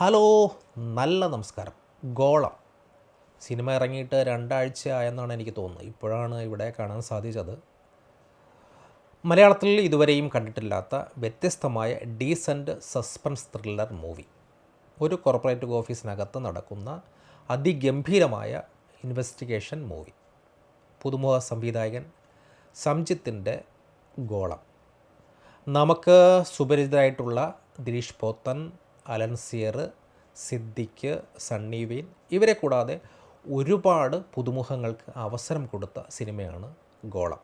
Hello, നല്ല നമസ്കാരം. ഗോളം സിനിമ ഇറങ്ങിയിട്ട് 2 ആഴ്ച ആയെന്നാണ് എനിക്ക് തോന്നുന്നത്. ഇപ്പോഴാണ് ഇവിടെ കാണാൻ സാധിച്ചത്. മലയാളത്തിൽ ഇതുവരെയും കണ്ടിട്ടില്ലാത്ത വ്യത്യസ്തമായ ഡീസൻറ്റ് സസ്പെൻസ് ത്രില്ലർ മൂവി. ഒരു കോർപ്പറേറ്റ് ഓഫീസിനകത്ത് നടക്കുന്ന അതിഗംഭീരമായ ഇൻവെസ്റ്റിഗേഷൻ മൂവി. പുതുമുഖ സംവിധായകൻ സംജിത്തിൻ്റെ ഗോളം. നമുക്ക് സുപരിചിതരായിട്ടുള്ള ദിലീഷ് പോത്തൻ, അലൻസിയർ, സിദ്ദിഖ്, സണ്ണി വെയിൻ ഇവരെ കൂടാതെ ഒരുപാട് പുതുമുഖങ്ങൾക്ക് അവസരം കൊടുത്ത സിനിമയാണ് ഗോളം.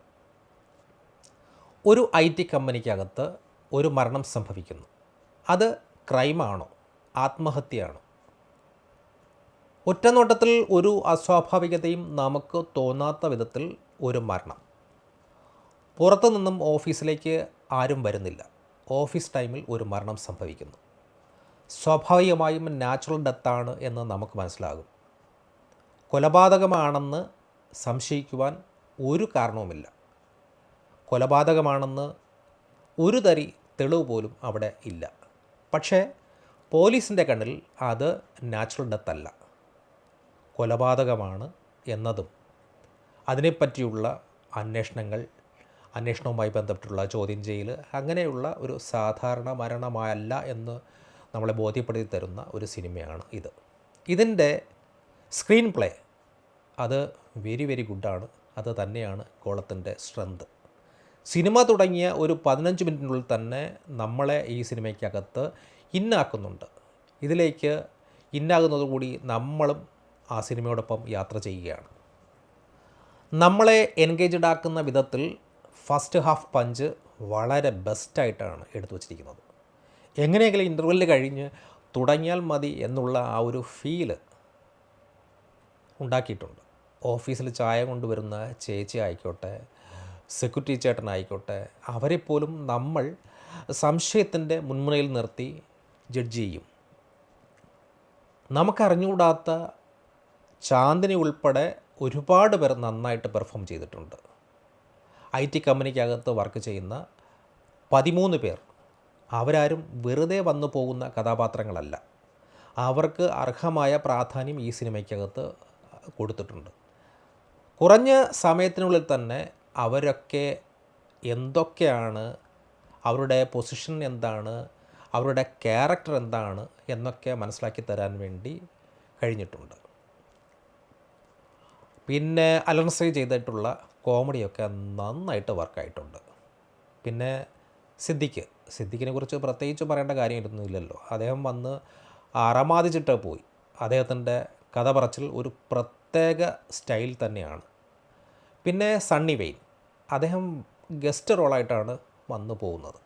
ഒരു IT കമ്പനിക്കകത്ത് ഒരു മരണം സംഭവിക്കുന്നു. അത് ക്രൈമാണോ ആത്മഹത്യയാണോ? ഒറ്റനോട്ടത്തിൽ ഒരു അസ്വാഭാവികതയും നമുക്ക് തോന്നാത്ത വിധത്തിൽ ഒരു മരണം. പുറത്തു നിന്നും ഓഫീസിലേക്ക് ആരും വരുന്നില്ല. ഓഫീസ് ടൈമിൽ ഒരു മരണം സംഭവിക്കുന്നു. സ്വാഭാവികമായും നാച്ചുറൽ ഡെത്താണ് എന്ന് നമുക്ക് മനസ്സിലാകും. കൊലപാതകമാണെന്ന് സംശയിക്കുവാൻ ഒരു കാരണവുമില്ല. കൊലപാതകമാണെന്ന് ഒരു തരി തെളിവ് പോലും അവിടെ ഇല്ല. പക്ഷേ പോലീസിൻ്റെ കണ്ണിൽ അത് നാച്ചുറൽ ഡെത്തല്ല, കൊലപാതകമാണ് എന്നതും അതിനെപ്പറ്റിയുള്ള അന്വേഷണവുമായി ബന്ധപ്പെട്ടുള്ള ചോദ്യം ചെയ്യൽ അങ്ങനെയുള്ള ഒരു സാധാരണ മരണമല്ല എന്ന് നമ്മളെ ബോധ്യപ്പെടുത്തി തരുന്ന ഒരു സിനിമയാണ് ഇത്. ഇതിൻ്റെ സ്ക്രീൻ പ്ലേ അത് വെരി വെരി ഗുഡാണ്. അത് തന്നെയാണ് ഗോളത്തിൻ്റെ സ്ട്രെങ്ത്. സിനിമ തുടങ്ങിയ ഒരു 15 മിനിറ്റിനുള്ളിൽ തന്നെ നമ്മളെ ഈ സിനിമയ്ക്കകത്ത് ഇന്നാക്കുന്നുണ്ട്. ഇതിലേക്ക് ഇന്നാകുന്നതോടുകൂടി നമ്മളും ആ സിനിമയോടൊപ്പം യാത്ര ചെയ്യുകയാണ്. നമ്മളെ എൻഗേജ്ഡ് ആക്കുന്ന വിധത്തിൽ ഫസ്റ്റ് ഹാഫ് പഞ്ച് വളരെ ബെസ്റ്റായിട്ടാണ് എടുത്തു വച്ചിരിക്കുന്നത്. എങ്ങനെയെങ്കിലും ഇൻ്റർവെല്ല് കഴിഞ്ഞ് തുടങ്ങിയാൽ മതി എന്നുള്ള ആ ഒരു ഫീല് ഉണ്ടാക്കിയിട്ടുണ്ട്. ഓഫീസിൽ ചായ കൊണ്ടുവരുന്ന ചേച്ചി ആയിക്കോട്ടെ, സെക്യൂരിറ്റി ചേട്ടനായിക്കോട്ടെ, അവരെപ്പോലും നമ്മൾ സംശയത്തിൻ്റെ മുൻമുനയിൽ നിർത്തി ജഡ്ജ് ചെയ്യും. നമുക്കറിഞ്ഞുകൂടാത്ത ചാന്ദിനി ഉൾപ്പെടെ ഒരുപാട് പേർ നന്നായിട്ട് പെർഫോം ചെയ്തിട്ടുണ്ട്. IT കമ്പനിക്കകത്ത് വർക്ക് ചെയ്യുന്ന 13 പേർ അവരാരും വെറുതെ വന്നു പോകുന്ന കഥാപാത്രങ്ങളല്ല. അവർക്ക് അർഹമായ പ്രാധാന്യം ഈ സിനിമയ്ക്കകത്ത് കൊടുത്തിട്ടുണ്ട്. കുറഞ്ഞ സമയത്തിനുള്ളിൽ തന്നെ അവരൊക്കെ എന്തൊക്കെയാണ്, അവരുടെ പൊസിഷൻ എന്താണ്, അവരുടെ ക്യാരക്ടർ എന്താണ് എന്നൊക്കെ മനസ്സിലാക്കി തരാൻ വേണ്ടി കഴിഞ്ഞിട്ടുണ്ട്. പിന്നെ അലൻസി ചെയ്തിട്ടുള്ള കോമഡിയൊക്കെ നന്നായിട്ട് വർക്കായിട്ടുണ്ട്. പിന്നെ സിദ്ദിഖിനെ കുറിച്ച് പ്രത്യേകിച്ച് പറയേണ്ട കാര്യമൊന്നുമില്ലല്ലോ. അദ്ദേഹം വന്ന് അറമാദിച്ചിട്ട് പോയി. അദ്ദേഹത്തിൻ്റെ കഥ പറച്ചിൽ ഒരു പ്രത്യേക സ്റ്റൈൽ തന്നെയാണ്. പിന്നെ സണ്ണി വെയിൻ, അദ്ദേഹം ഗസ്റ്റ് റോളായിട്ടാണ് വന്നു പോകുന്നത്.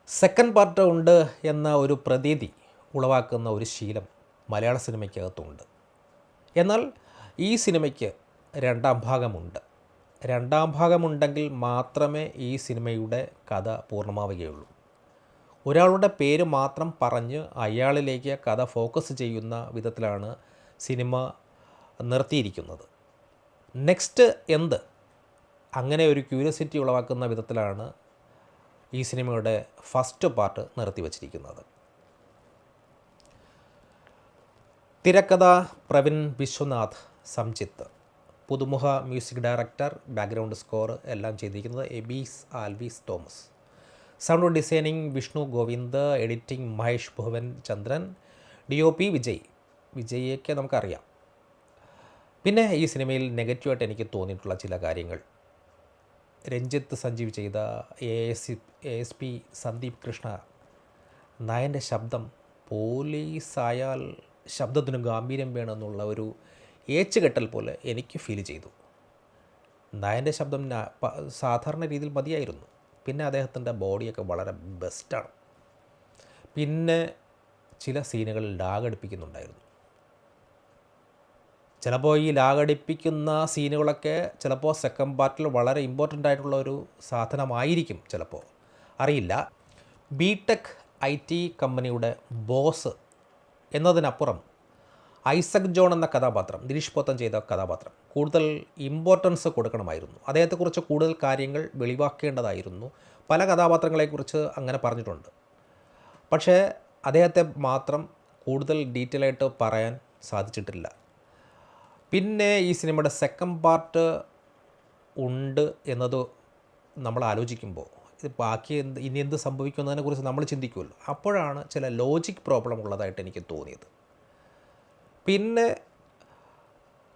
സെക്കൻഡ് പാർട്ട് ഉണ്ട് എന്ന ഒരു പ്രതീതി ഉളവാക്കുന്ന ഒരു ശീലം മലയാള സിനിമയ്ക്കകത്തുണ്ട്. എന്നാൽ ഈ സിനിമയ്ക്ക് 2ാം ഭാഗമുണ്ട്. 2ാം ഭാഗമുണ്ടെങ്കിൽ മാത്രമേ ഈ സിനിമയുടെ കഥ പൂർണ്ണമാവുകയുള്ളൂ. ഒരാളുടെ പേര് മാത്രം പറഞ്ഞ് അയാളിലേക്ക് കഥ ഫോക്കസ് ചെയ്യുന്ന വിധത്തിലാണ് സിനിമ നിർത്തിയിരിക്കുന്നത്. നെക്സ്റ്റ് എന്ത്, അങ്ങനെ ഒരു ക്യൂരിയോസിറ്റി ഉളവാക്കുന്ന വിധത്തിലാണ് ഈ സിനിമയുടെ ഫസ്റ്റ് പാർട്ട് നിർത്തി വച്ചിരിക്കുന്നത്. തിരക്കഥ പ്രവിൻ വിശ്വനാഥ് സംജിത്ത്, പുതുമുഖ മ്യൂസിക് ഡയറക്ടർ, ബാക്ക്ഗ്രൗണ്ട് സ്കോർ എല്ലാം ചെയ്തിരിക്കുന്നത് എബീസ് Alvis Thomas, sound designing Vishnu Govind, editing Mahesh Bhuvan Chandran, DOP വിജയ്യൊക്കെ നമുക്കറിയാം. പിന്നെ ഈ സിനിമയിൽ നെഗറ്റീവായിട്ട് എനിക്ക് തോന്നിയിട്ടുള്ള ചില കാര്യങ്ങൾ, രഞ്ജിത്ത് സഞ്ജീവ് ചെയ്ത ASP സന്ദീപ് കൃഷ്ണ നായൻ്റെ ശബ്ദം, പോലീസായാൽ ശബ്ദത്തിന് ഗാംഭീര്യം വേണമെന്നുള്ള ഒരു ഏച്ചുകെട്ടൽ പോലെ എനിക്ക് ഫീൽ ചെയ്തു. നായൻ്റെ ശബ്ദം സാധാരണ രീതിയിൽ മതിയായിരുന്നു. പിന്നെ അദ്ദേഹത്തിൻ്റെ ബോഡിയൊക്കെ വളരെ ബെസ്റ്റാണ്. പിന്നെ ചില സീനുകളിൽ ലാഗടിപ്പിക്കുന്നുണ്ടായിരുന്നു. ചിലപ്പോൾ ഈ ലാഗടിപ്പിക്കുന്ന സീനുകളൊക്കെ ചിലപ്പോൾ സെക്കൻഡ് പാർട്ടിൽ വളരെ ഇമ്പോർട്ടൻ്റ് ആയിട്ടുള്ള ഒരു സാധനമായിരിക്കും, ചിലപ്പോൾ അറിയില്ല. BTech IT കമ്പനിയുടെ ബോസ് എന്നതിനപ്പുറം ഐസക് ജോൺ എന്ന കഥാപാത്രം, ദിലീഷ് പോത്തൻ ചെയ്ത കഥാപാത്രം കൂടുതൽ ഇമ്പോർട്ടൻസ് കൊടുക്കണമായിരുന്നു. അദ്ദേഹത്തെക്കുറിച്ച് കൂടുതൽ കാര്യങ്ങൾ വെളിവാക്കേണ്ടതായിരുന്നു. പല കഥാപാത്രങ്ങളെക്കുറിച്ച് അങ്ങനെ പറഞ്ഞിട്ടുണ്ട്. പക്ഷേ അദ്ദേഹത്തെ മാത്രം കൂടുതൽ ഡീറ്റെയിൽ ആയിട്ട് പറയാൻ സാധിച്ചിട്ടില്ല. പിന്നെ ഈ സിനിമയുടെ സെക്കൻഡ് പാർട്ട് ഉണ്ട് എന്നത് നമ്മൾ ആലോചിക്കുമ്പോൾ ഇത് ബാക്കി ഇനി എന്ത് സംഭവിക്കുന്നതിനെക്കുറിച്ച് നമ്മൾ ചിന്തിക്കുമല്ലോ. അപ്പോഴാണ് ചില ലോജിക് പ്രോബ്ലം ഉള്ളതായിട്ട് എനിക്ക് തോന്നിയത്. പിന്നെ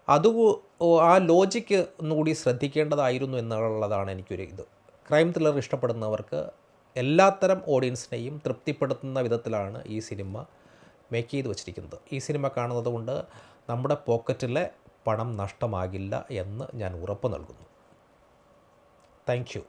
ആ ലോജിക്ക് ഒന്നുകൂടി ശ്രദ്ധിക്കേണ്ടതായിരുന്നു എന്നുള്ളതാണ് എനിക്കൊരു ഇത്. ക്രൈം ത്രില്ലർ ഇഷ്ടപ്പെടുന്നവർക്ക് എല്ലാത്തരം ഓഡിയൻസിനെയും തൃപ്തിപ്പെടുത്തുന്ന വിധത്തിലാണ് ഈ സിനിമ മേക്ക് ചെയ്ത് വച്ചിരിക്കുന്നത്. ഈ സിനിമ കാണുന്നത് കൊണ്ട് നമ്മുടെ പോക്കറ്റിലെ പണം നഷ്ടമാകില്ല എന്ന് ഞാൻ ഉറപ്പ് നൽകുന്നു. Thank you.